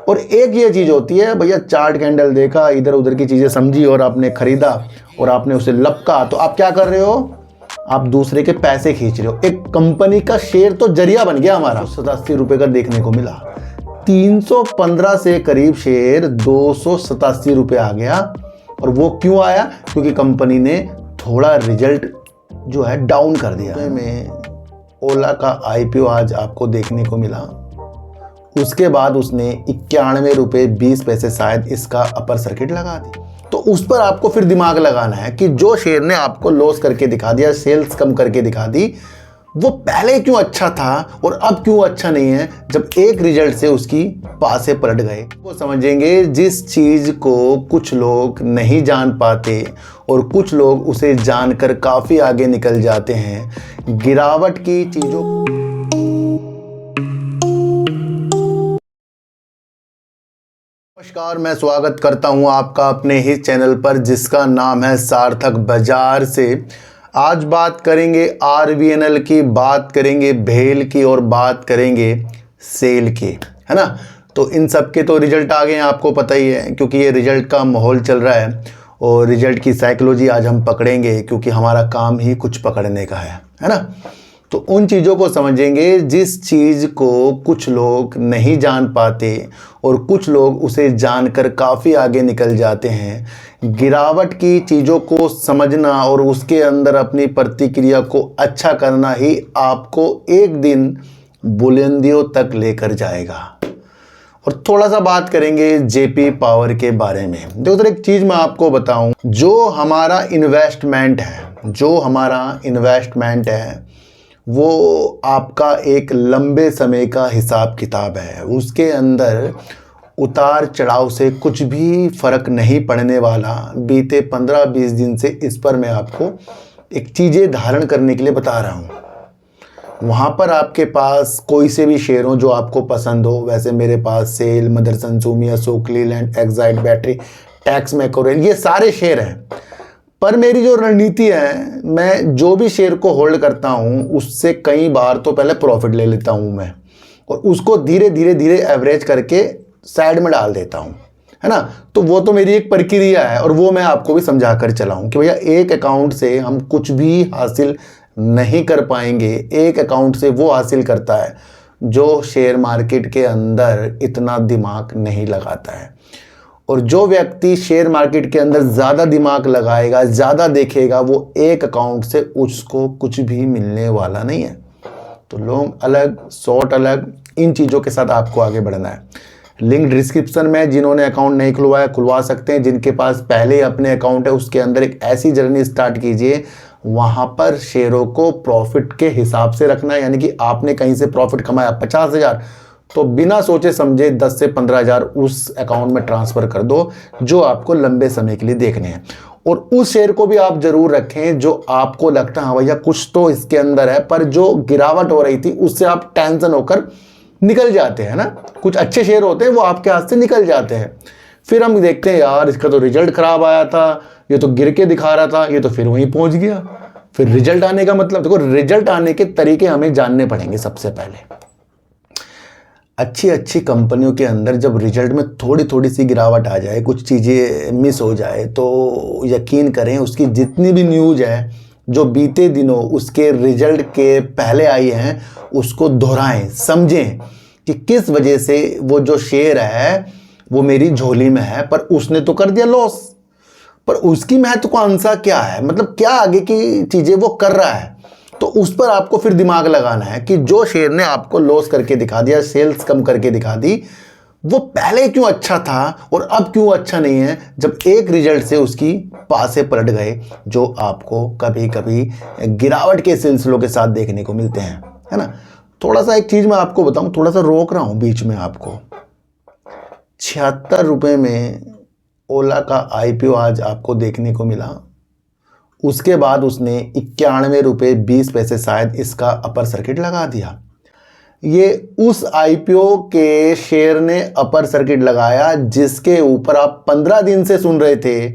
और एक ये चीज़ होती है भैया, चार्ट कैंडल देखा, इधर उधर की चीज़ें समझी और आपने ख़रीदा और आपने उसे लपका, तो आप क्या कर रहे हो? आप दूसरे के पैसे खींच रहे हो। एक कंपनी का शेयर तो जरिया बन गया हमारा। 87 का देखने को मिला, 315 से करीब शेयर 287 रुपये आ गया। और वो क्यों आया? क्योंकि कंपनी ने थोड़ा रिजल्ट जो है डाउन कर दिया। में ओला का आईपीओ आज आपको देखने को मिला, उसके बाद उसने 91 रुपये 20 पैसे शायद इसका अपर सर्किट लगा दी। तो उस पर आपको फिर दिमाग लगाना है कि जो शेयर ने आपको लॉस करके दिखा दिया, सेल्स कम करके दिखा दी, वो पहले क्यों अच्छा था और अब क्यों अच्छा नहीं है, जब एक रिजल्ट से उसकी पासे पलट गए। वो समझेंगे जिस चीज़ को कुछ लोग नहीं जान पाते और कुछ लोग उसे जानकर काफ़ी आगे निकल जाते हैं। गिरावट की चीज़ों नमस्कार, मैं स्वागत करता हूं आपका अपने ही चैनल पर जिसका नाम है सार्थक बाजार से। आज बात करेंगे आरवीएनएल की, बात करेंगे भेल की और बात करेंगे सेल की, है ना। तो इन सब के तो रिजल्ट आ गए हैं, आपको पता ही है, क्योंकि ये रिजल्ट का माहौल चल रहा है और रिजल्ट की साइकोलॉजी आज हम पकड़ेंगे, क्योंकि हमारा काम ही कुछ पकड़ने का है ना। तो उन चीज़ों को समझेंगे जिस चीज़ को कुछ लोग नहीं जान पाते और कुछ लोग उसे जानकर काफ़ी आगे निकल जाते हैं। गिरावट की चीज़ों को समझना और उसके अंदर अपनी प्रतिक्रिया को अच्छा करना ही आपको एक दिन बुलंदियों तक लेकर जाएगा। और थोड़ा सा बात करेंगे जेपी पावर के बारे में। देखो तो एक चीज़ मैं आपको बताऊं, जो हमारा इन्वेस्टमेंट है वो आपका एक लंबे समय का हिसाब किताब है। उसके अंदर उतार चढ़ाव से कुछ भी फ़र्क नहीं पड़ने वाला। बीते 15-20 दिन से इस पर मैं आपको एक चीज़ें धारण करने के लिए बता रहा हूँ। वहाँ पर आपके पास कोई से भी शेयर हो जो आपको पसंद हो। वैसे मेरे पास सेल, मदरसन, सुमिया, सोक्लीलैंड, एक्साइड बैटरी, टैक्स मैकोरेल, ये सारे शेयर हैं। पर मेरी जो रणनीति है, मैं जो भी शेयर को होल्ड करता हूँ उससे कई बार तो पहले प्रॉफिट ले लेता हूँ मैं, और उसको धीरे धीरे एवरेज करके साइड में डाल देता हूँ, है ना। तो वो तो मेरी एक प्रक्रिया है और वो मैं आपको भी समझा कर चलाऊँ कि भैया एक अकाउंट से हम कुछ भी हासिल नहीं कर पाएंगे। एक अकाउंट से वो हासिल करता है जो शेयर मार्केट के अंदर इतना दिमाग नहीं लगाता है। और जो व्यक्ति शेयर मार्केट के अंदर ज़्यादा दिमाग लगाएगा, ज़्यादा देखेगा, वो एक अकाउंट से उसको कुछ भी मिलने वाला नहीं है। तो लॉन्ग अलग, शॉर्ट अलग, इन चीज़ों के साथ आपको आगे बढ़ना है। लिंक डिस्क्रिप्शन में, जिन्होंने अकाउंट नहीं खुलवाया खुलवा सकते हैं। जिनके पास पहले ही अपने अकाउंट है उसके अंदर एक ऐसी जर्नी स्टार्ट कीजिए, वहाँ पर शेयरों को प्रॉफिट के हिसाब से रखना है। यानी कि आपने कहीं से प्रॉफिट कमाया 50,000, तो बिना सोचे समझे 10 से 15,000 उस अकाउंट में ट्रांसफ़र कर दो जो आपको लंबे समय के लिए देखने हैं। और उस शेयर को भी आप ज़रूर रखें जो आपको लगता है हाँ भैया कुछ तो इसके अंदर है, पर जो गिरावट हो रही थी उससे आप टेंशन होकर निकल जाते हैं ना। कुछ अच्छे शेयर होते हैं वो आपके हाथ से निकल जाते हैं। फिर हम देखते हैं यार इसका तो रिजल्ट ख़राब आया था, ये तो गिर के दिखा रहा था, ये तो फिर वहीं पहुँच गया। फिर रिजल्ट आने का मतलब, देखो रिजल्ट आने के तरीके हमें जानने पड़ेंगे। सबसे पहले अच्छी कंपनियों के अंदर जब रिजल्ट में थोड़ी सी गिरावट आ जाए, कुछ चीज़ें मिस हो जाए, तो यकीन करें उसकी जितनी भी न्यूज़ है जो बीते दिनों उसके रिजल्ट के पहले आई हैं उसको दोहराएं, समझें कि किस वजह से वो जो शेयर है वो मेरी झोली में है, पर उसने तो कर दिया लॉस। पर उसकी महत्वाकांक्षा क्या है, मतलब क्या आगे की चीज़ें वो कर रहा है, तो उस पर आपको फिर दिमाग लगाना है कि जो शेयर ने आपको लॉस करके दिखा दिया, सेल्स कम करके दिखा दी, वो पहले क्यों अच्छा था और अब क्यों अच्छा नहीं है, जब एक रिजल्ट से उसकी पासे पलट गए, जो आपको कभी कभी गिरावट के सिलसिलों के साथ देखने को मिलते हैं, है ना। थोड़ा सा एक चीज़ मैं आपको बताऊं, थोड़ा सा रोक रहा हूं बीच में आपको। 76 रुपये में ओला का आईपीओ आज आपको देखने को मिला, उसके बाद उसने 91 रुपये 20 पैसे शायद इसका अपर सर्किट लगा दिया। ये उस आईपीओ के शेयर ने अपर सर्किट लगाया जिसके ऊपर आप 15 दिन से सुन रहे थे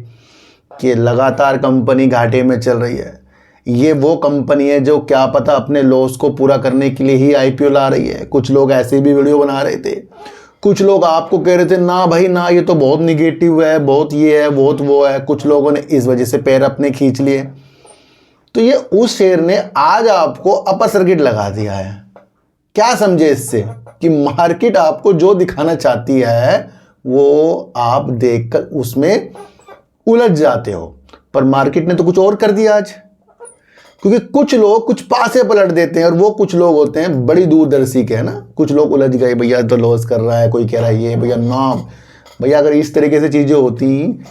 कि लगातार कंपनी घाटे में चल रही है। ये वो कंपनी है जो क्या पता अपने लॉस को पूरा करने के लिए ही आईपीओ ला रही है। कुछ लोग ऐसे भी वीडियो बना रहे थे। कुछ लोग आपको कह रहे थे ना भाई ना, ये तो बहुत निगेटिव है, बहुत ये है, बहुत वो है। कुछ लोगों ने इस वजह से पैर अपने खींच लिए। तो ये उस शेर ने आज आपको अपर सर्किट लगा दिया है। क्या समझे इससे कि मार्केट आपको जो दिखाना चाहती है वो आप देखकर उसमें उलझ जाते हो, पर मार्केट ने तो कुछ और कर दिया आज। क्योंकि कुछ लोग कुछ पासे पलट देते हैं, और वो कुछ लोग होते हैं बड़ी दूरदर्शी के, है ना। कुछ लोग उलझ गए, भैया तो लॉस कर रहा है, कोई कह रहा है ये, भैया ना। भैया अगर इस तरीके से चीज़ें होती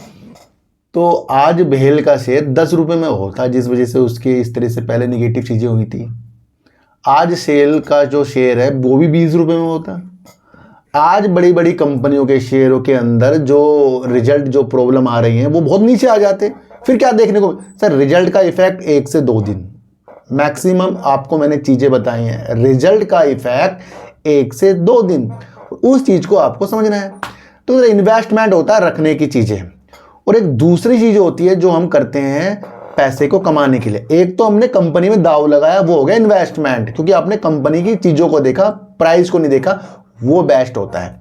तो आज भेल का शेयर 10 रुपये में होता, जिस वजह से उसके इस तरह से पहले निगेटिव चीज़ें हुई थी। आज सेल का जो शेयर है वो भी 20 रुपये में होता। आज बड़ी बड़ी कंपनियों के शेयरों के अंदर जो रिजल्ट, जो प्रॉब्लम आ रही हैं, वो बहुत नीचे आ जाते। फिर क्या देखने को सर, रिजल्ट का इफेक्ट 1 से 2 दिन मैक्सिमम आपको मैंने चीज़ें बताई हैं। रिजल्ट का इफेक्ट 1 से 2 दिन, उस चीज़ को आपको समझना है। तो इन्वेस्टमेंट होता है रखने की चीज़ें, और एक दूसरी चीज़ होती है जो हम करते हैं पैसे को कमाने के लिए। एक तो हमने कंपनी में दाव लगाया, वो हो गया इन्वेस्टमेंट, क्योंकि आपने कंपनी की चीज़ों को देखा, प्राइस को नहीं देखा, वो बेस्ट होता है।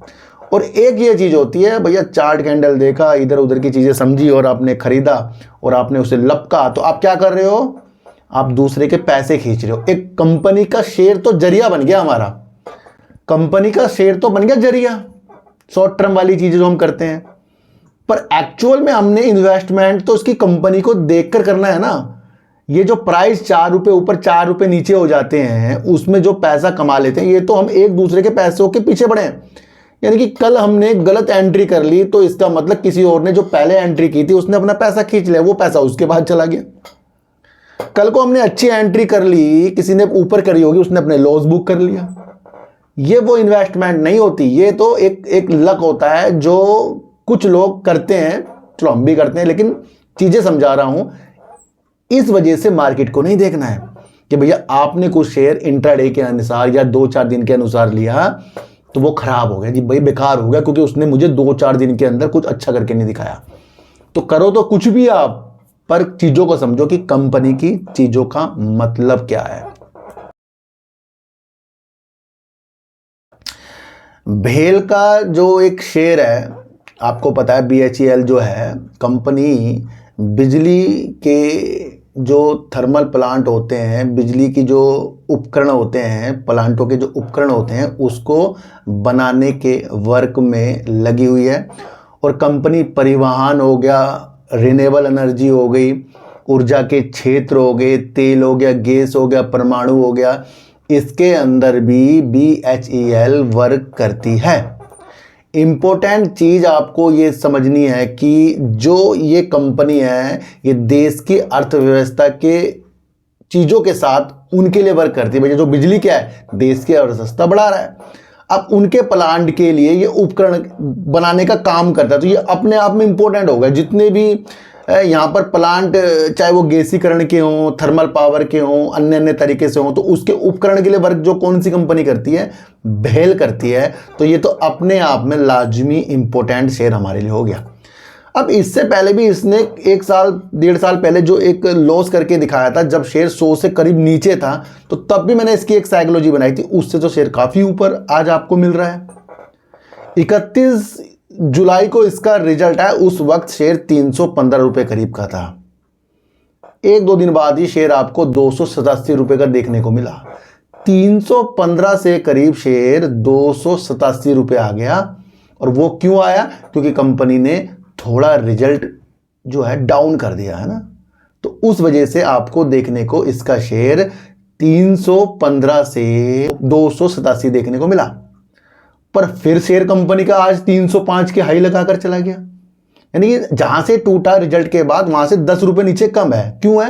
और एक ये चीज़ होती है भैया, चार्ट कैंडल देखा, इधर उधर की चीज़ें समझी और आपने खरीदा और आपने उसे लपका, तो आप क्या कर रहे हो, आप दूसरे के पैसे खींच रहे हो। एक कंपनी का शेयर तो जरिया बन गया हमारा, कंपनी का शेयर तो बन गया जरिया, शॉर्ट टर्म वाली चीज़ें जो हम करते हैं। पर एक्चुअल में हमने इन्वेस्टमेंट तो उसकी कंपनी को देखकर करना है ना। ये जो प्राइस 4 रुपये ऊपर 4 रुपये नीचे हो जाते हैं, उसमें जो पैसा कमा लेते हैं, ये तो हम एक दूसरे के पैसों के पीछे बढ़े हैं। यानी कि कल हमने गलत एंट्री कर ली तो इसका मतलब किसी और ने जो पहले एंट्री की थी उसने अपना पैसा खींच लिया, वो पैसा उसके बाद चला गया। कल को हमने अच्छी एंट्री कर ली, किसी ने ऊपर करी होगी, उसने अपने लॉस बुक कर लिया। ये वो इन्वेस्टमेंट नहीं होती, ये तो एक लक होता है जो कुछ लोग करते हैं। चलो हम भी करते हैं, लेकिन चीजें समझा रहा हूं। इस वजह से मार्केट को नहीं देखना है कि भैया आपने कुछ शेयर इंट्राडे के अनुसार या 2-4 दिन के अनुसार लिया तो वो खराब हो गया जी, भाई बेकार हो गया, क्योंकि उसने मुझे 2-4 दिन के अंदर कुछ अच्छा करके नहीं दिखाया। तो करो तो कुछ भी आप, पर चीजों को समझो कि कंपनी की चीजों का मतलब क्या है। भेल का जो एक शेयर है, आपको पता है BHEL जो है कंपनी, बिजली के जो थर्मल प्लांट होते हैं, बिजली की जो उपकरण होते हैं, प्लांटों के जो उपकरण होते हैं, उसको बनाने के वर्क में लगी हुई है। और कंपनी परिवहन हो गया, रिन्यूएबल एनर्जी हो गई, ऊर्जा के क्षेत्र हो गए, तेल हो गया, गैस हो गया, परमाणु हो गया, इसके अंदर भी BHEL वर्क करती है। इम्पोर्टेंट चीज़ आपको ये समझनी है कि जो ये कंपनी है, ये देश की अर्थव्यवस्था के चीज़ों के साथ उनके लिए वर्क करती है। भैया जो बिजली क्या है, देश की अर्थव्यवस्था बढ़ा रहा है। अब उनके प्लांट के लिए ये उपकरण बनाने का काम करता है, तो ये अपने आप में इम्पोर्टेंट होगा। जितने भी यहाँ पर प्लांट, चाहे वो गैसीकरण के हों, थर्मल पावर के हों, अन्य अन्य तरीके से हों, तो उसके उपकरण के लिए वर्क जो कौन सी कंपनी करती है, भेल करती है। तो ये तो अपने आप में लाजमी इम्पोर्टेंट शेयर हमारे लिए हो गया। अब इससे पहले भी इसने 1 साल 1.5 साल पहले जो एक लॉस करके दिखाया था, जब शेयर 100 से करीब नीचे था, तो तब भी मैंने इसकी एक साइकोलॉजी बनाई थी। उससे तो शेयर काफ़ी ऊपर आज आपको मिल रहा है। 31 जुलाई को इसका रिजल्ट है, उस वक्त शेयर 315 रुपये करीब का था। 1-2 दिन बाद ही शेयर आपको 287 रुपये का देखने को मिला। 315 से करीब शेयर 287 रुपये आ गया। और वो क्यों आया? क्योंकि कंपनी ने थोड़ा रिजल्ट जो है डाउन कर दिया है ना, तो उस वजह से आपको देखने को इसका शेयर 315 से 287 देखने को मिला। पर फिर शेयर कंपनी का आज 305 के हाई लगाकर चला गया। यानी कि जहां से टूटा रिजल्ट के बाद, वहां से 10 रुपये नीचे कम है। क्यों है?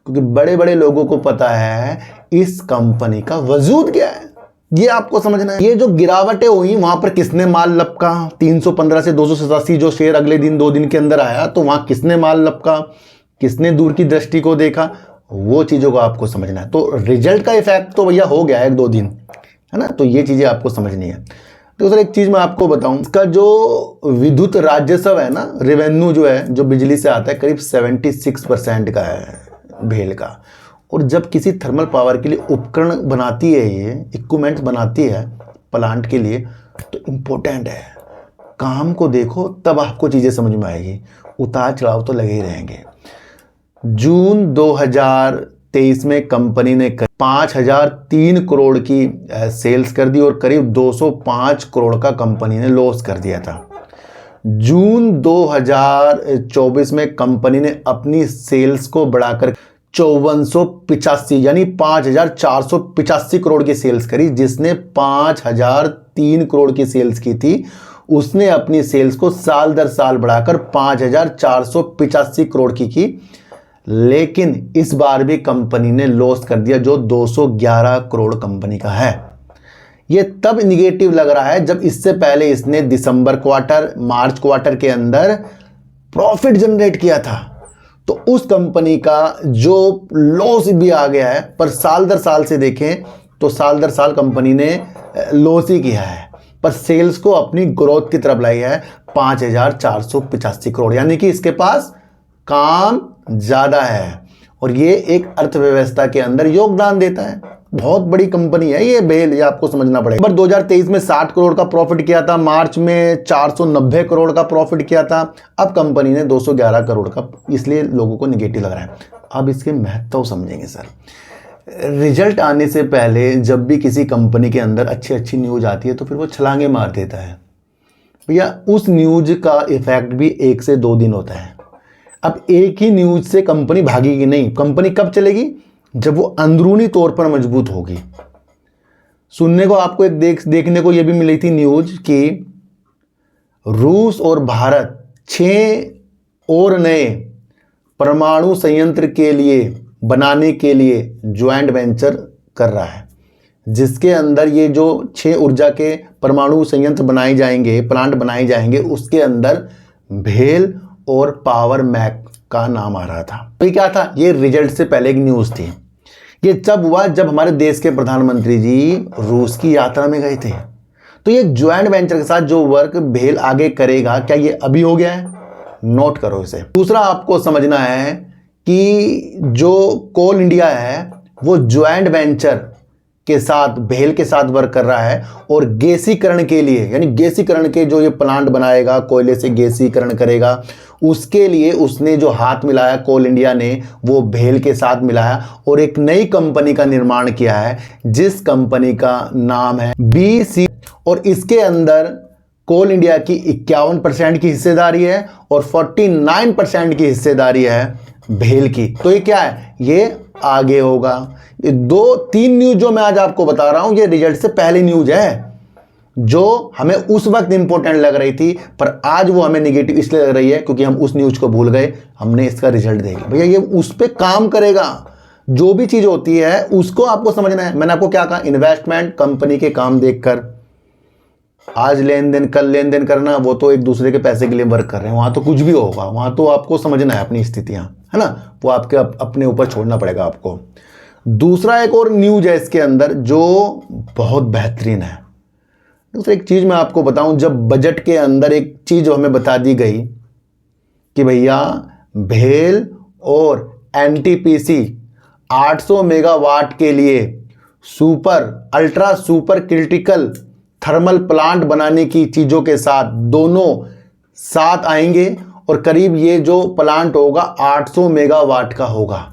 क्योंकि बड़े बड़े लोगों को पता है इस कंपनी का वजूद क्या है, ये आपको समझना है। ये जो गिरावटें हुई, वहां पर किसने माल लपका? 315 से 287 जो शेयर अगले दिन 2 दिन के अंदर आया, तो वहां किसने माल लपका, किसने दूर की दृष्टि को देखा, वो चीजों को आपको समझना है। तो रिजल्ट का इफेक्ट तो भैया हो गया 1-2 दिन, है ना, तो ये चीजें आपको समझनी है। तो सर एक चीज मैं आपको बताऊं, इसका जो विद्युत राजस्व है ना, रेवेन्यू जो है, जो बिजली से आता है, करीब 76% का है भेल का। और जब किसी थर्मल पावर के लिए उपकरण बनाती है, ये इक्विपमेंट बनाती है प्लांट के लिए, तो इम्पोर्टेंट है, काम को देखो तब आपको चीज़ें समझ में आएगी। उतार चढ़ाव तो लगे ही रहेंगे। जून 2023 में कंपनी ने 5003 करोड़ की सेल्स कर दी और करीब 205 करोड़ का कंपनी ने लॉस कर दिया था। जून 2024 में कंपनी ने अपनी सेल्स को बढ़ाकर 5485 यानी 5485 करोड़ की सेल्स करी। जिसने 5003 करोड़ की सेल्स की थी उसने अपनी सेल्स को साल दर साल बढ़ाकर 5485 करोड़ की। लेकिन इस बार भी कंपनी ने लॉस कर दिया जो 211 करोड़ कंपनी का है। ये तब निगेटिव लग रहा है जब इससे पहले इसने दिसंबर क्वार्टर, मार्च क्वार्टर के अंदर प्रॉफिट जनरेट किया था। तो उस कंपनी का जो लॉस भी आ गया है, पर साल दर साल से देखें तो साल दर साल कंपनी ने लॉस ही किया है, पर सेल्स को अपनी ग्रोथ की तरफ लाई है 5485 करोड़, यानी कि इसके पास काम ज़्यादा है और ये एक अर्थव्यवस्था के अंदर योगदान देता है। बहुत बड़ी कंपनी है ये बेल, ये आपको समझना पड़ेगा। नंबर 2023 में 60 करोड़ का प्रॉफिट किया था, मार्च में 490 करोड़ का प्रॉफिट किया था, अब कंपनी ने 211 करोड़ का, इसलिए लोगों को निगेटिव लग रहा है। अब इसके महत्व समझेंगे सर। रिजल्ट आने से पहले जब भी किसी कंपनी के अंदर अच्छी न्यूज आती है तो फिर वो छलांगे मार देता है भैया। उस न्यूज का इफेक्ट भी 1 से 2 दिन होता है। अब एक ही न्यूज से कंपनी भागेगी नहीं। कंपनी कब चलेगी? जब वो अंदरूनी तौर पर मजबूत होगी। सुनने को आपको एक देखने को ये भी मिली थी न्यूज कि रूस और भारत 6 और नए परमाणु संयंत्र के लिए बनाने के लिए ज्वाइंट वेंचर कर रहा है, जिसके अंदर ये जो 6 ऊर्जा के परमाणु संयंत्र बनाए जाएंगे, प्लांट बनाए जाएंगे, उसके अंदर भेल और पावर मैक का नाम आ रहा था। तो ये क्या था? ये रिजल्ट से पहले एक न्यूज़ थी। ये जब हुआ जब हमारे देश के प्रधानमंत्री जी रूस की यात्रा में गए थे। तो ये ज्वाइंट वेंचर के साथ जो वर्क भेल आगे करेगा, क्या ये अभी हो गया है? नोट करो इसे। दूसरा आपको समझना है कि जो कोल इंडिया है वो ज्वाइंट वेंचर के साथ भेल के साथ वर्क कर रहा है और गैसीकरण के लिए, यानी गैसीकरण के जो ये प्लांट बनाएगा, कोयले से गैसीकरण करेगा, उसके लिए उसने जो हाथ मिलाया कोल इंडिया ने, वो भेल के साथ मिलाया और एक नई कंपनी का निर्माण किया है जिस कंपनी का नाम है BC। और इसके अंदर कोल इंडिया की 51% की हिस्सेदारी है और 49% की हिस्सेदारी है भेल की। तो ये क्या है? ये आगे होगा। ये 2-3 न्यूज जो मैं आज आपको बता रहा हूं ये रिजल्ट से पहले न्यूज है जो हमें उस वक्त इंपॉर्टेंट लग रही थी, पर आज वो हमें निगेटिव इसलिए लग रही है क्योंकि हम उस न्यूज को भूल गए। हमने इसका रिजल्ट देखा। भैया ये उस पर काम करेगा। जो भी चीज होती है उसको आपको समझना है। मैंने आपको क्या कहा? इन्वेस्टमेंट कंपनी के काम देखकर, आज लेन देन कल लेन देन करना, वो तो एक दूसरे के पैसे के लिए वर्क कर रहे हैं, वहां तो कुछ भी होगा। वहां तो आपको समझना है अपनी स्थितियां, है ना, वो आपके अपने ऊपर छोड़ना पड़ेगा आपको। दूसरा एक और न्यूज है इसके अंदर जो बहुत बेहतरीन है। दूसरा एक चीज मैं आपको बताऊं, जब बजट के अंदर एक चीज हमें बता दी गई कि भैया भेल और NTPC 800 मेगावाट के लिए ultra super critical thermal plant बनाने की चीजों के साथ दोनों साथ आएंगे और करीब ये जो प्लांट होगा 800 मेगावाट का होगा।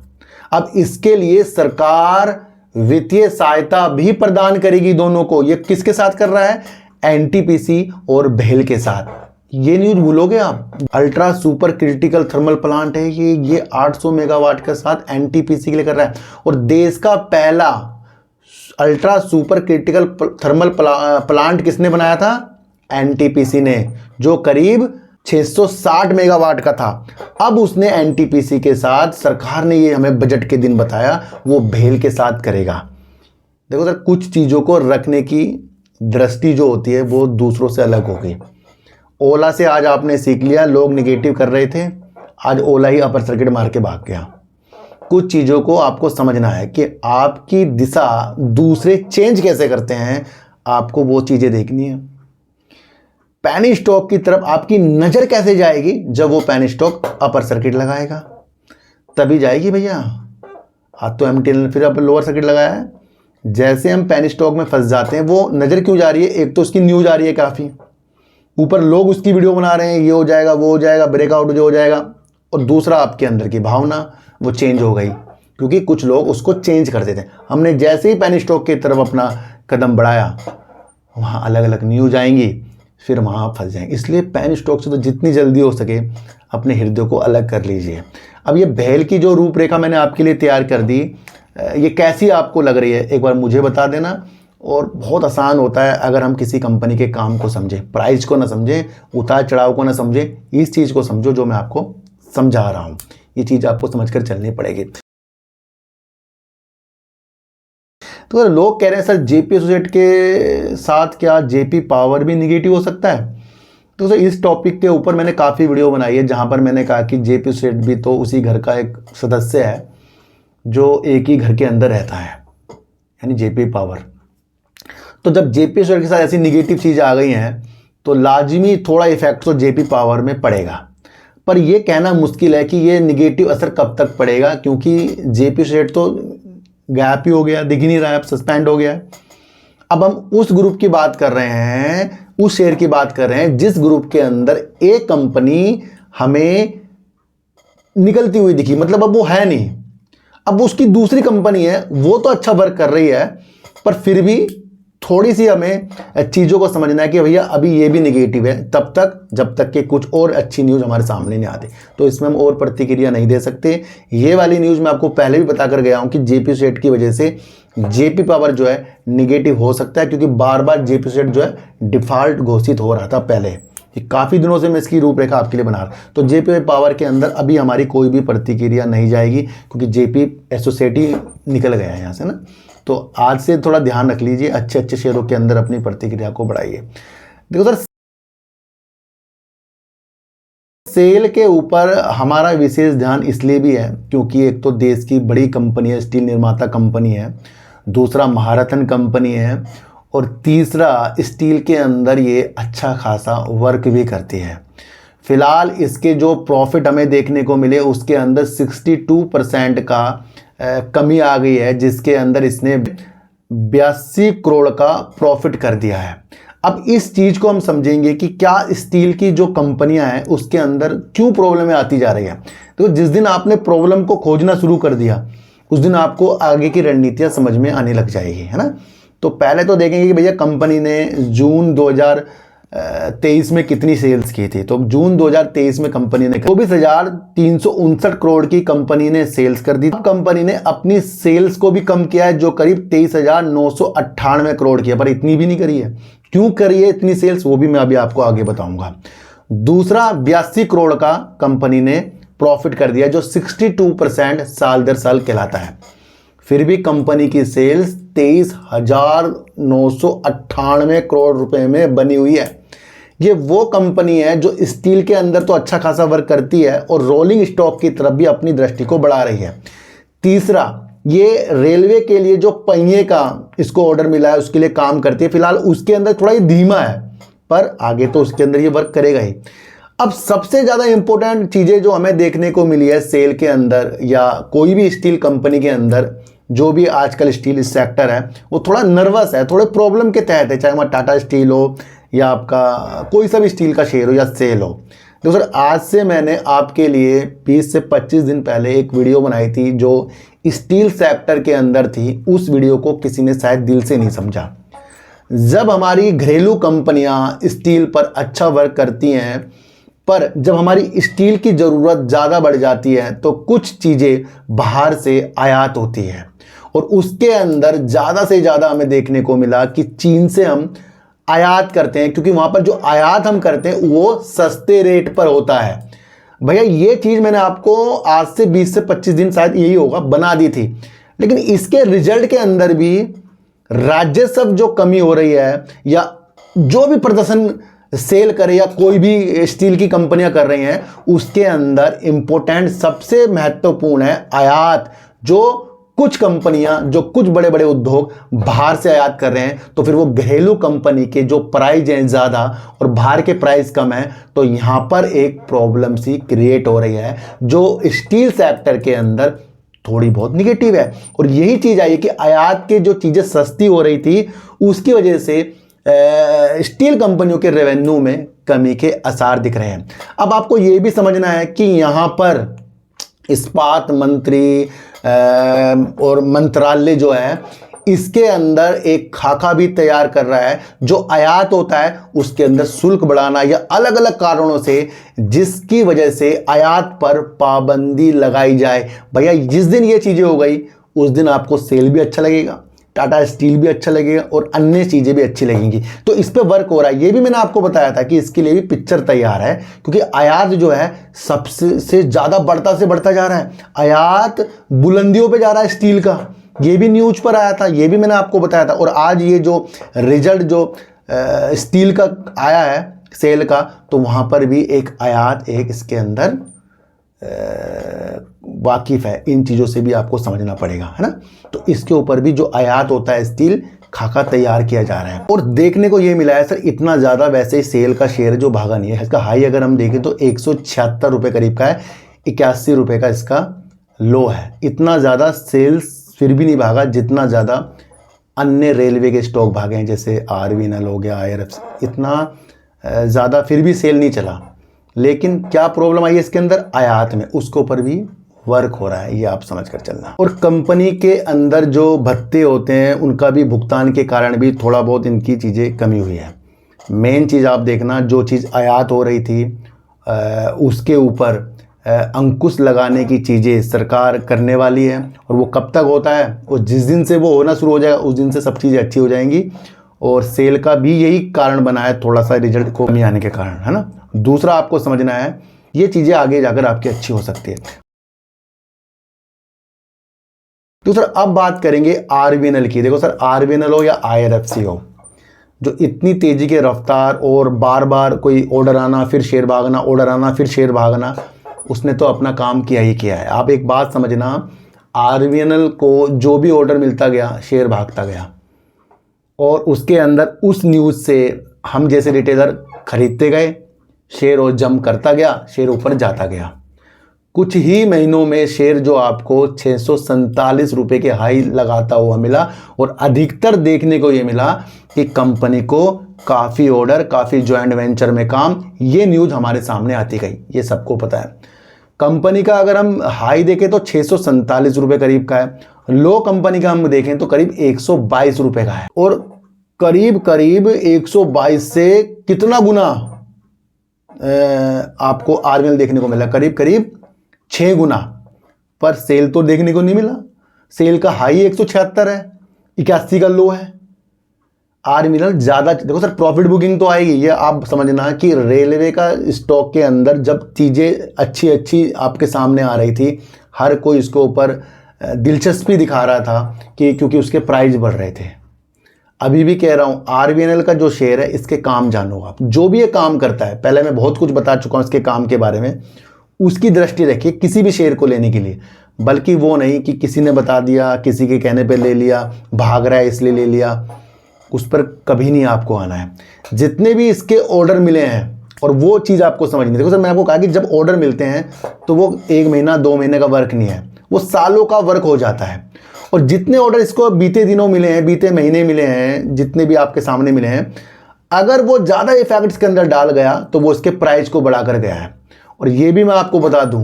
अब इसके लिए सरकार वित्तीय सहायता भी प्रदान करेगी दोनों को। ये किसके साथ कर रहा है? NTPC और भेल के साथ। ये न्यूज भूलोगे आप? Ultra super critical thermal plant है ये 800 मेगावाट के साथ NTPC के लिए कर रहा है। और देश का पहला ultra super critical thermal plant किसने बनाया था? NTPC ने, जो करीब 660 मेगावाट का था। अब उसने NTPC के साथ, सरकार ने ये हमें बजट के दिन बताया, वो भेल के साथ करेगा। देखो सर, कुछ चीज़ों को रखने की दृष्टि जो होती है वो दूसरों से अलग होगी। ओला से आज आपने सीख लिया, लोग निगेटिव कर रहे थे, आज ओला ही अपर सर्किट मार के भाग गया। कुछ चीज़ों को आपको समझना है कि आपकी दिशा दूसरे चेंज कैसे करते हैं, आपको वो चीज़ें देखनी है। पैनी स्टॉक की तरफ आपकी नज़र कैसे जाएगी? जब वो पैनी स्टॉक अपर सर्किट लगाएगा तभी जाएगी भैया। आज तो MTL फिर अब लोअर सर्किट लगाया है। जैसे हम पेनी स्टॉक में फंस जाते हैं, वो नज़र क्यों जा रही है? एक तो उसकी न्यूज़ आ रही है काफ़ी, ऊपर लोग उसकी वीडियो बना रहे हैं, ये हो जाएगा वो हो जाएगा, ब्रेकआउट जो हो जाएगा, और दूसरा आपके अंदर की भावना वो चेंज हो गई, क्योंकि कुछ लोग उसको चेंज कर देते हैं। हमने जैसे ही पेनी स्टॉक की तरफ अपना कदम बढ़ाया, वहाँ अलग अलग न्यूज़ आएंगी, फिर वहाँ फंस जाएंगे। इसलिए पेनी स्टॉक से तो जितनी जल्दी हो सके अपने हृदय को अलग कर लीजिए। अब ये भेल की जो रूपरेखा मैंने आपके लिए तैयार कर दी, ये कैसी आपको लग रही है एक बार मुझे बता देना। और बहुत आसान होता है अगर हम किसी कंपनी के काम को समझें, प्राइस को ना समझें, उतार चढ़ाव को ना समझें, इस चीज़ को समझो जो मैं आपको समझा रहा हूँ। ये चीज़ आपको समझकर चलनी पड़ेगी। तो लोग कह रहे हैं सर जेपी एसोसिएट के साथ क्या जेपी पावर भी निगेटिव हो सकता है? तो सर इस टॉपिक के ऊपर मैंने काफ़ी वीडियो बनाई है, जहाँ पर मैंने कहा कि जेपी एसोसिएट भी तो उसी घर का एक सदस्य है जो एक ही घर के अंदर रहता है, यानी जेपी पावर। तो जब जेपी एसोसिएट के साथ ऐसी निगेटिव चीज़ें आ गई हैं तो लाजिमी थोड़ा इफेक्ट तो जेपी पावर में पड़ेगा, पर यह कहना मुश्किल है कि ये निगेटिव असर कब तक पड़ेगा, क्योंकि जेपी एसोसिएट तो गैप ही हो गया, दिख ही नहीं रहा है, अब सस्पेंड हो गया है। अब हम उस ग्रुप की बात कर रहे हैं, उस शेयर की बात कर रहे हैं जिस ग्रुप के अंदर एक कंपनी हमें निकलती हुई दिखी, मतलब अब वो है नहीं, अब उसकी दूसरी कंपनी है, वो तो अच्छा वर्क कर रही है, पर फिर भी थोड़ी सी हमें चीज़ों को समझना है कि भैया अभी ये भी निगेटिव है, तब तक जब तक कि कुछ और अच्छी न्यूज़ हमारे सामने नहीं आती, तो इसमें हम और प्रतिक्रिया नहीं दे सकते। ये वाली न्यूज़ मैं आपको पहले भी बता कर गया हूं कि जेपी एसोसिएट की वजह से जेपी पावर जो है निगेटिव हो सकता है, क्योंकि बार बार जेपी एसोसिएट जो है डिफॉल्ट घोषित हो रहा था पहले। काफ़ी दिनों से मैं इसकी रूपरेखा आपके लिए बना रहा हूं। तो जेपी पावर के अंदर अभी हमारी कोई भी प्रतिक्रिया नहीं जाएगी, क्योंकि जेपी एसोसिएट ही निकल गया है यहाँ से ना। तो आज से थोड़ा ध्यान रख लीजिए, अच्छे अच्छे शेयरों के अंदर अपनी प्रतिक्रिया को बढ़ाइए। देखो सर, सेल के ऊपर हमारा विशेष ध्यान इसलिए भी है क्योंकि एक तो देश की बड़ी कंपनी है, स्टील निर्माता कंपनी है, दूसरा महारथन कंपनी है, और तीसरा स्टील के अंदर ये अच्छा खासा वर्क भी करती है। फिलहाल इसके जो प्रॉफिट हमें देखने को मिले उसके अंदर 62% का कमी आ गई है, जिसके अंदर इसने 82 करोड़ का प्रॉफिट कर दिया है। अब इस चीज़ को हम समझेंगे कि क्या स्टील की जो कंपनियां हैं उसके अंदर क्यों प्रॉब्लम आती जा रही है। तो जिस दिन आपने प्रॉब्लम को खोजना शुरू कर दिया उस दिन आपको आगे की रणनीतियां समझ में आने लग जाएगी, है ना। तो पहले तो देखेंगे कि भैया कंपनी ने जून 2023 में कितनी सेल्स की थी। तो जून 2023 में कंपनी ने 24,359 करोड़ की कंपनी ने सेल्स कर दी। कंपनी ने अपनी सेल्स को भी कम किया है, जो करीब 23,998 करोड़ की है, पर इतनी भी नहीं करी है। क्यों करी है इतनी सेल्स, वो भी मैं अभी आपको आगे बताऊंगा। दूसरा 82 करोड़ का कंपनी ने प्रॉफिट कर दिया, जो 62% साल दर साल कहलाता है। फिर भी कंपनी की सेल्स 23,998 करोड़ रुपए में बनी हुई है। ये वो कंपनी है जो स्टील के अंदर तो अच्छा खासा वर्क करती है और रोलिंग स्टॉक की तरफ भी अपनी दृष्टि को बढ़ा रही है। तीसरा, ये रेलवे के लिए जो पहिए का इसको ऑर्डर मिला है उसके लिए काम करती है। फिलहाल उसके अंदर थोड़ा ही धीमा है, पर आगे तो उसके अंदर ये वर्क करेगा ही। अब सबसे ज़्यादा इंपॉर्टेंट चीज़ें जो हमें देखने को मिली है सेल के अंदर या कोई भी स्टील कंपनी के अंदर, जो भी आजकल स्टील सेक्टर है वो थोड़ा नर्वस है, थोड़े प्रॉब्लम के तहत है, चाहे वहाँ टाटा स्टील हो या आपका कोई सा भी स्टील का शेयर हो या सेल हो। तो सर आज से मैंने आपके लिए 20 से 25 दिन पहले एक वीडियो बनाई थी जो स्टील सेक्टर के अंदर थी। उस वीडियो को किसी ने शायद दिल से नहीं समझा। जब हमारी घरेलू कंपनियां स्टील पर अच्छा वर्क करती हैं, पर जब हमारी स्टील की ज़रूरत ज़्यादा बढ़ जाती है तो कुछ चीज़ें बाहर से आयात होती हैं, और उसके अंदर ज़्यादा से ज़्यादा हमें देखने को मिला कि चीन से हम आयात करते हैं, क्योंकि वहाँ पर जो आयात हम करते हैं वो सस्ते रेट पर होता है। भैया ये चीज़ मैंने आपको आज से 20 से 25 दिन शायद यही होगा बना दी थी, लेकिन इसके रिजल्ट के अंदर भी राजस्व जो कमी हो रही है या जो भी प्रदर्शन सेल करे या कोई भी स्टील की कंपनियां कर रही हैं, उसके अंदर इंपॉर्टेंट सबसे महत्वपूर्ण है आयात। जो कुछ कंपनियां, जो कुछ बड़े बड़े उद्योग बाहर से आयात कर रहे हैं, तो फिर वो घरेलू कंपनी के जो प्राइस हैं ज़्यादा और बाहर के प्राइस कम है, तो यहाँ पर एक प्रॉब्लम सी क्रिएट हो रही है जो स्टील सेक्टर के अंदर थोड़ी बहुत निगेटिव है। और यही चीज़ आई कि आयात के जो चीज़ें सस्ती हो रही थी उसकी वजह से स्टील कंपनियों के रेवेन्यू में कमी के आसार दिख रहे हैं। अब आपको ये भी समझना है कि यहाँ पर इस्पात मंत्री और मंत्रालय जो है इसके अंदर एक खाका भी तैयार कर रहा है। जो आयात होता है उसके अंदर शुल्क बढ़ाना या अलग अलग कारणों से जिसकी वजह से आयात पर पाबंदी लगाई जाए। भैया जिस दिन ये चीज़ें हो गई उस दिन आपको सेल भी अच्छा लगेगा, टाटा स्टील भी अच्छा लगेगा और अन्य चीज़ें भी अच्छी लगेंगी। तो इस पे वर्क हो रहा है। ये भी मैंने आपको बताया था कि इसके लिए भी पिक्चर तैयार है, क्योंकि आयात जो है सबसे ज़्यादा बढ़ता से बढ़ता जा रहा है। आयात बुलंदियों पे जा रहा है स्टील का, ये भी न्यूज पर आया था, ये भी मैंने आपको बताया था। और आज ये जो रिजल्ट जो स्टील का आया है सेल का, तो वहाँ पर भी एक आयात एक इसके अंदर वाकिफ है। इन चीज़ों से भी आपको समझना पड़ेगा, है ना। तो इसके ऊपर भी जो आयात होता है स्टील खाका तैयार किया जा रहा है। और देखने को ये मिला है सर इतना ज़्यादा वैसे सेल का शेयर जो भागा नहीं है। इसका हाई अगर हम देखें तो 176 रुपये करीब का है, 81 रुपये का इसका लो है। इतना ज़्यादा सेल्स फिर भी नहीं भागा जितना ज़्यादा अन्य रेलवे के स्टॉक भागे हैं, जैसे आरवीएनएल हो गया, आईआरएफसी। इतना ज़्यादा फिर भी सेल नहीं चला। लेकिन क्या प्रॉब्लम आई है इसके अंदर आयात में, उसके ऊपर भी वर्क हो रहा है, ये आप समझ कर चलना। और कंपनी के अंदर जो भत्ते होते हैं उनका भी भुगतान के कारण भी थोड़ा बहुत इनकी चीज़ें कमी हुई है। मेन चीज़ आप देखना, जो चीज़ आयात हो रही थी उसके ऊपर अंकुश लगाने की चीज़ें सरकार करने वाली है। और वो कब तक होता है, और जिस दिन से वो होना शुरू हो जाएगा उस दिन से सब चीज़ें अच्छी हो जाएंगी। और सेल का भी यही कारण बना है, थोड़ा सा रिजल्ट को कमी आने के कारण, है ना। दूसरा आपको समझना है ये चीज़ें आगे जाकर आपकी अच्छी हो सकती है। दूसरा अब बात करेंगे आरवीएनएल की। देखो सर, आरवीएनएल हो या आईआरएफसी हो, जो इतनी तेज़ी के रफ्तार और बार बार कोई ऑर्डर आना फिर शेयर भागना, ऑर्डर आना फिर शेयर भागना, उसने तो अपना काम किया ही किया है। आप एक बात समझना, आरवीएनएल को जो भी ऑर्डर मिलता गया शेयर भागता गया। और उसके अंदर उस न्यूज़ से हम जैसे रिटेलर खरीदते गए, शेयर और जम करता गया, शेयर ऊपर जाता गया। कुछ ही महीनों में शेयर जो आपको 647 रुपये के हाई लगाता हुआ मिला। और अधिकतर देखने को ये मिला कि कंपनी को काफ़ी ऑर्डर, काफ़ी जॉइंट वेंचर में काम, ये न्यूज़ हमारे सामने आती गई, ये सबको पता है। कंपनी का अगर हम हाई देखें तो 647 रुपये करीब का है, लो कंपनी का हम देखें तो करीब 122 रुपये का है। और करीब करीब 122 से कितना गुना आपको आरवीएनएल देखने को मिला, करीब करीब 6 गुना। पर सेल तो देखने को नहीं मिला। सेल का हाई 176 है, 81 का लो है। आरवीएनएल ज़्यादा, देखो सर प्रॉफिट बुकिंग तो आएगी, ये आप समझना कि रेलवे का स्टॉक के अंदर जब चीज़ें अच्छी अच्छी आपके सामने आ रही थी, हर कोई इसके ऊपर दिलचस्पी दिखा रहा था कि क्योंकि उसके प्राइस बढ़ रहे थे। अभी भी कह रहा हूँ, आरवीएनएल का जो शेयर है इसके काम जानो आप। जो भी ये काम करता है, पहले मैं बहुत कुछ बता चुका हूँ इसके काम के बारे में, उसकी दृष्टि रखिए किसी भी शेयर को लेने के लिए। बल्कि वो नहीं कि किसी ने बता दिया, किसी के कहने पे ले लिया, भाग रहा है इसलिए ले लिया, उस पर कभी नहीं आपको आना है। जितने भी इसके ऑर्डर मिले हैं, और वो चीज़ आपको समझनी। देखो सर, मैंने आपको कहा कि जब ऑर्डर मिलते हैं तो वो 1 महीना 2 महीने का वर्क नहीं है, वो सालों का वर्क हो जाता है। और जितने ऑर्डर इसको बीते दिनों मिले हैं, बीते महीने मिले हैं, जितने भी आपके सामने मिले हैं, अगर वो ज़्यादा इफेक्ट इसके अंदर डाल गया तो वो इसके प्राइस को बढ़ा कर गया है। और ये भी मैं आपको बता दूं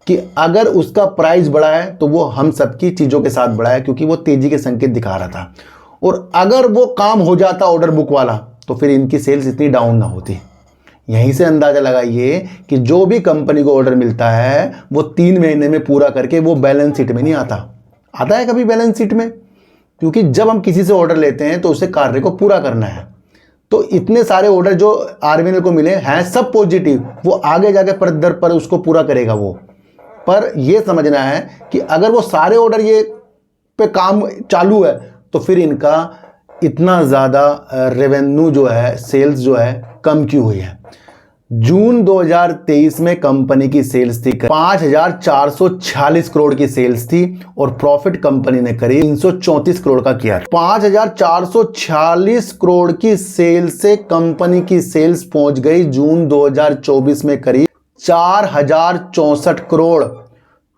कि अगर उसका प्राइस बढ़ा है तो वो हम सबकी चीज़ों के साथ बढ़ा है, क्योंकि वो तेज़ी के संकेत दिखा रहा था। और अगर वो काम हो जाता ऑर्डर बुक वाला तो फिर इनकी सेल्स इतनी डाउन ना होती। यहीं से अंदाज़ा लगाइए कि जो भी कंपनी को ऑर्डर मिलता है वो 3 महीने में पूरा करके वो बैलेंस शीट में नहीं आता है कभी बैलेंस शीट में, क्योंकि जब हम किसी से ऑर्डर लेते हैं तो उसे कार्य को पूरा करना है। तो इतने सारे ऑर्डर जो आरवीएनएल को मिले हैं सब पॉजिटिव, वो आगे जाके पर दर पर उसको पूरा करेगा वो। पर ये समझना है कि अगर वो सारे ऑर्डर ये पे काम चालू है तो फिर इनका इतना ज़्यादा रेवेन्यू जो है, सेल्स जो है कम क्यों हुई है। जून 2023 में कंपनी की सेल्स थी 5,446 करोड़ की सेल्स थी और प्रॉफिट कंपनी ने करीब 334 करोड़ का किया। 5,446 करोड़ की सेल्स से कंपनी की सेल्स पहुंच गई जून 2024 में करीब 4,064 करोड़।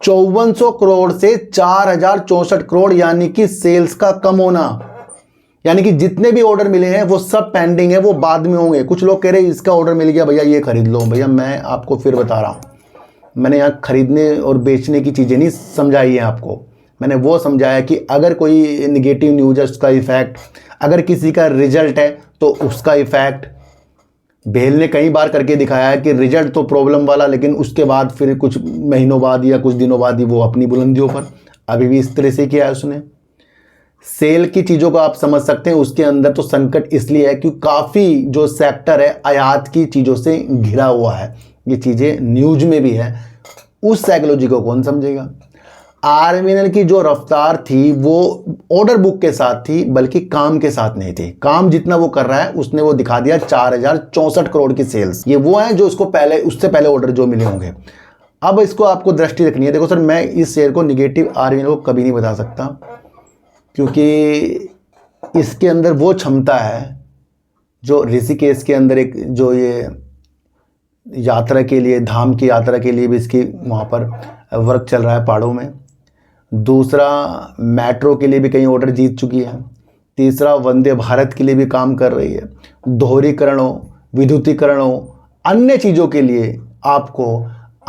5400 करोड़ से 4064 करोड़, यानी कि सेल्स का कम होना। यानी कि जितने भी ऑर्डर मिले हैं वो सब पेंडिंग है, वो बाद में होंगे। कुछ लोग कह रहे हैं इसका ऑर्डर मिल गया भैया ये खरीद लो। भैया मैं आपको फिर बता रहा हूँ, मैंने यहाँ खरीदने और बेचने की चीज़ें नहीं समझाई है आपको। मैंने वो समझाया कि अगर कोई निगेटिव न्यूज़ है उसका इफ़ेक्ट, अगर किसी का रिजल्ट है तो उसका इफ़ेक्ट। बेल ने कई बार करके दिखाया है कि रिजल्ट तो प्रॉब्लम वाला, लेकिन उसके बाद फिर कुछ महीनों बाद या कुछ दिनों बाद ही वो अपनी बुलंदियों पर। अभी भी इस तरह से किया है उसने। सेल की चीज़ों को आप समझ सकते हैं, उसके अंदर तो संकट इसलिए है कि काफ़ी जो सेक्टर है आयात की चीज़ों से घिरा हुआ है। ये चीज़ें न्यूज में भी है, उस साइकोलॉजी को कौन समझेगा। आरवीएनएल की जो रफ्तार थी वो ऑर्डर बुक के साथ थी, बल्कि काम के साथ नहीं थी। काम जितना वो कर रहा है उसने वो दिखा दिया 4064 करोड़ की सेल्स। ये वो है जो इसको पहले, उससे पहले ऑर्डर जो मिले होंगे। अब इसको आपको दृष्टि रखनी है। देखो सर, मैं इस शेयर को निगेटिव आरवीएनएल को कभी नहीं बता सकता, क्योंकि इसके अंदर वो क्षमता है जो ऋषिकेश के अंदर एक जो ये यात्रा के लिए, धाम की यात्रा के लिए भी इसकी वहाँ पर वर्क चल रहा है पहाड़ों में। दूसरा, मेट्रो के लिए भी कई ऑर्डर जीत चुकी है। तीसरा, वंदे भारत के लिए भी काम कर रही है। दोहरीकरणों, विद्युतीकरणों, अन्य चीज़ों के लिए आपको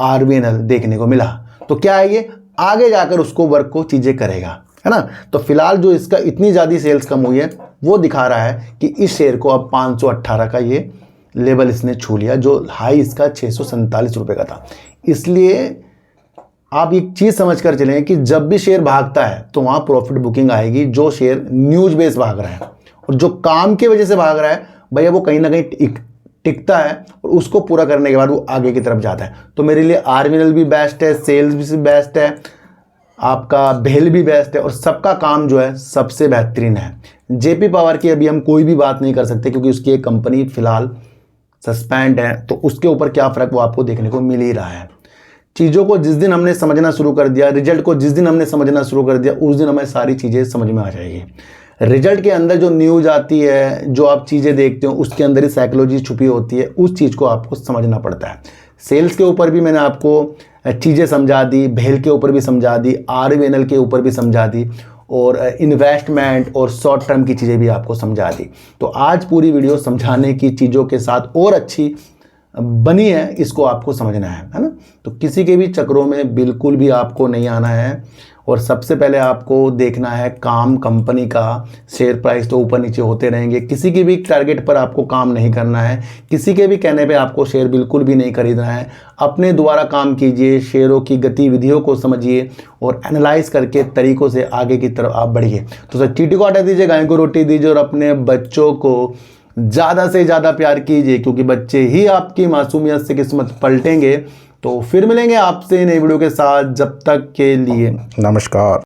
आरवीएनएल देखने को मिला। तो क्या है, ये आगे जाकर उसको वर्क को चीज़ें करेगा, है ना। तो फिलहाल जो इसका इतनी ज़्यादा सेल्स कम हुई है वो दिखा रहा है कि इस शेयर को अब 518 का ये लेवल इसने छू लिया, जो हाई इसका 647 रुपये का था। इसलिए आप एक चीज़ समझ कर चलें कि जब भी शेयर भागता है तो वहाँ प्रॉफिट बुकिंग आएगी। जो शेयर न्यूज बेस भाग रहा है और जो काम की वजह से भाग रहा है, भैया वो कहीं ना कहीं टिकता है और उसको पूरा करने के बाद वो आगे की तरफ जाता है। तो मेरे लिए आरवीएनएल भी बेस्ट है, सेल्स भी बेस्ट है, आपका भेल भी बेस्ट है, और सबका काम जो है सबसे बेहतरीन है। जेपी पावर की अभी हम कोई भी बात नहीं कर सकते, क्योंकि उसकी एक कंपनी फिलहाल सस्पेंड है, तो उसके ऊपर क्या फ़र्क वो आपको देखने को मिल ही रहा है। चीज़ों को जिस दिन हमने समझना शुरू कर दिया, रिजल्ट को जिस दिन हमने समझना शुरू कर दिया, उस दिन हमें सारी चीज़ें समझ में आ जाएगी। रिजल्ट के अंदर जो न्यूज़ आती है, जो आप चीज़ें देखते हो, उसके अंदर ही साइकोलॉजी छुपी होती है, उस चीज़ को आपको समझना पड़ता है। सेल्स के ऊपर भी मैंने आपको चीज़ें समझा दी, भेल के ऊपर भी समझा दी, आरवीएनएल के ऊपर भी समझा दी, और इन्वेस्टमेंट और शॉर्ट टर्म की चीज़ें भी आपको समझा दी। तो आज पूरी वीडियो समझाने की चीज़ों के साथ और अच्छी बनी है, इसको आपको समझना है ना। तो किसी के भी चक्रों में बिल्कुल भी आपको नहीं आना है, और सबसे पहले आपको देखना है काम कंपनी का। शेयर प्राइस तो ऊपर नीचे होते रहेंगे, किसी की भी टारगेट पर आपको काम नहीं करना है, किसी के भी कहने पे आपको शेयर बिल्कुल भी नहीं खरीदना है। अपने द्वारा काम कीजिए, शेयरों की गतिविधियों को समझिए और एनालाइज करके तरीकों से आगे की तरफ आप बढ़िए। तो सर, चींटी को हटा दीजिए, गाय को रोटी दीजिए, और अपने बच्चों को ज़्यादा से ज़्यादा प्यार कीजिए, क्योंकि बच्चे ही आपकी मासूमियत से किस्मत पलटेंगे। तो फिर मिलेंगे आपसे नई वीडियो के साथ, जब तक के लिए नमस्कार।